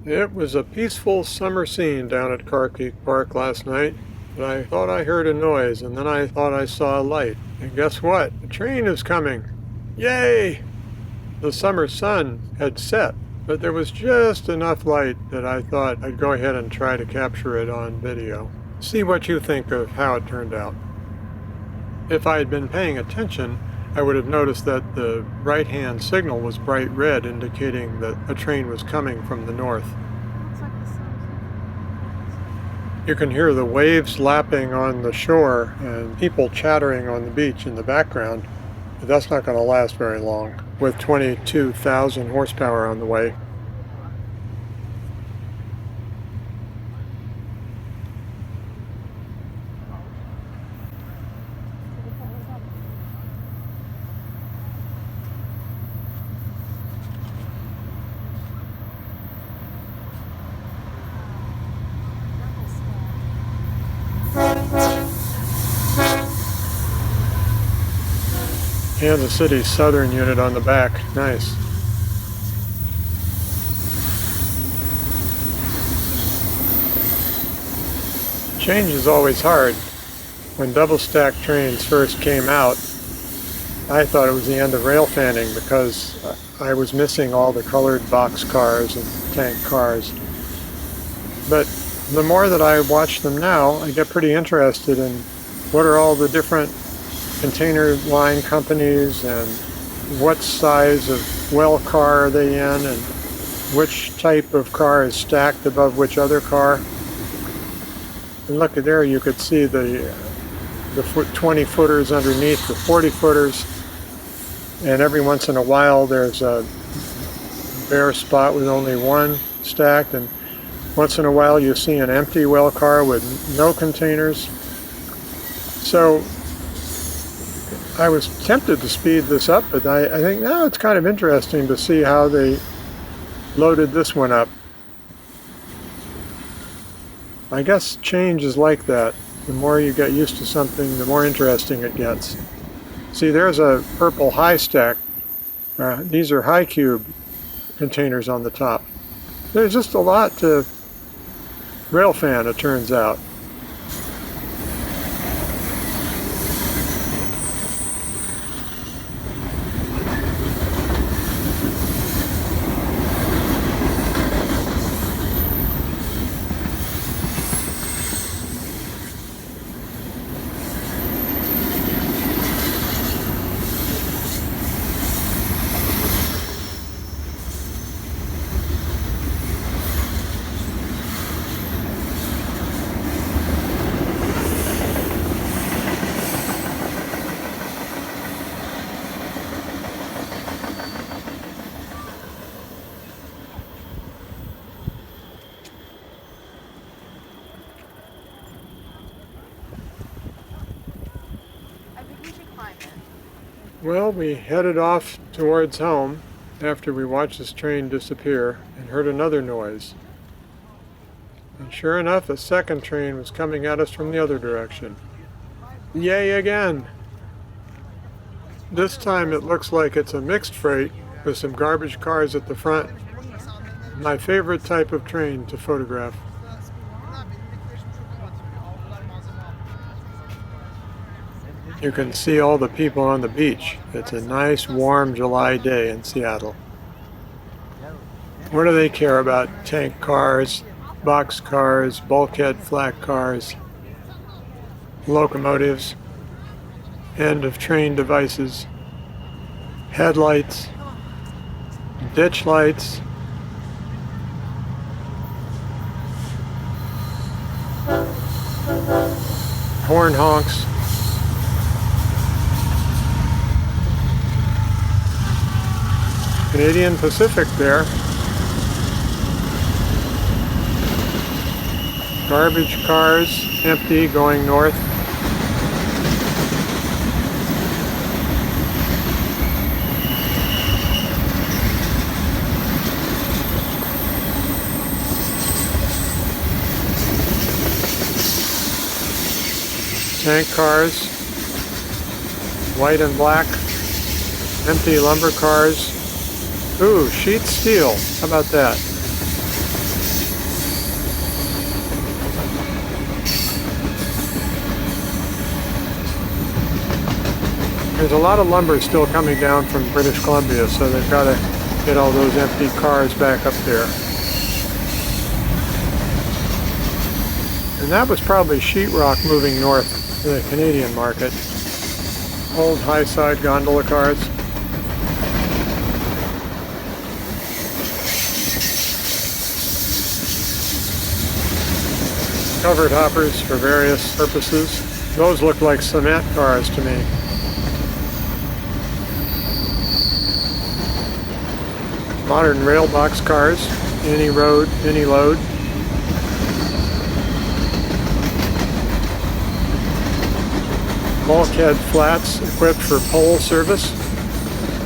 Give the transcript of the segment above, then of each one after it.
It was a peaceful summer scene down at Carkeek Park last night, but I thought I heard a noise, and then I thought I saw a light. And guess what? A train is coming! Yay! The summer sun had set, but there was just enough light that I thought I'd go ahead and try to capture it on video. See what you think of how it turned out. If I had been paying attention, I would have noticed that the right-hand signal was bright red, indicating that a train was coming from the north. You can hear the waves lapping on the shore and people chattering on the beach in the background, but that's not going to last very long with 22,000 horsepower on the way. Kansas City Southern unit on the back. Nice. Change is always hard. When double-stack trains first came out, I thought it was the end of rail fanning because I was missing all the colored box cars and tank cars. But the more that I watch them now, I get pretty interested in what are all the different container line companies and what size of well car are they in and which type of car is stacked above which other car. And look at there, you could see the 20 footers underneath the 40 footers, and every once in a while there's a bare spot with only one stacked, and once in a while you see an empty well car with no containers. So I was tempted to speed this up, but I think now it's kind of interesting to see how they loaded this one up. I guess change is like that. The more you get used to something, the more interesting it gets. See, there's a purple high stack. These are high cube containers on the top. There's just a lot to railfan, it turns out. Well, we headed off towards home after we watched this train disappear and heard another noise. And sure enough, a second train was coming at us from the other direction. Yay again! This time it looks like it's a mixed freight with some garbage cars at the front. My favorite type of train to photograph. You can see all the people on the beach. It's a nice warm July day in Seattle. What do they care about tank cars, box cars, bulkhead flat cars, locomotives, end of train devices, headlights, ditch lights, horn honks. Canadian Pacific there. Garbage cars, empty, going north. Tank cars, white and black, empty lumber cars. Ooh, sheet steel. How about that? There's a lot of lumber still coming down from British Columbia, so they've got to get all those empty cars back up there. And that was probably sheetrock moving north to the Canadian market. Old high-side gondola cars. Covered hoppers for various purposes. Those look like cement cars to me. Modern rail box cars, any road, any load. Bulkhead flats equipped for pole service,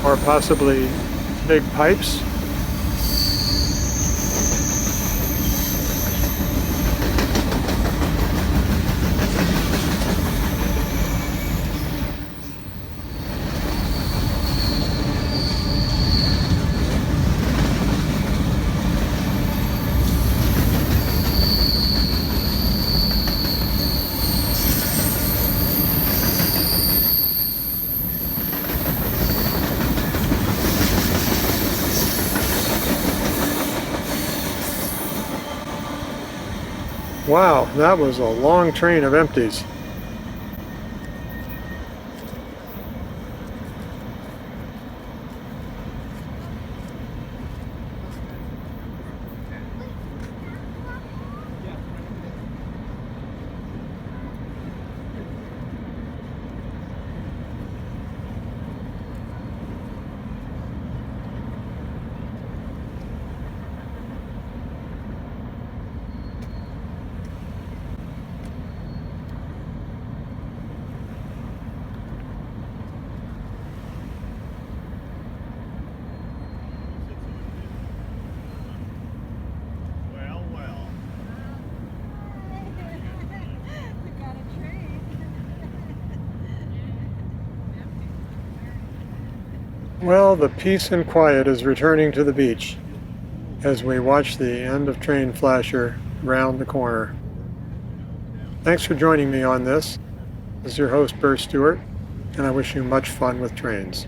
or possibly big pipes. Wow, that was a long train of empties. Well, the peace and quiet is returning to the beach as we watch the end of train flasher round the corner. Thanks for joining me on this. This is your host, Burr Stewart, and I wish you much fun with trains.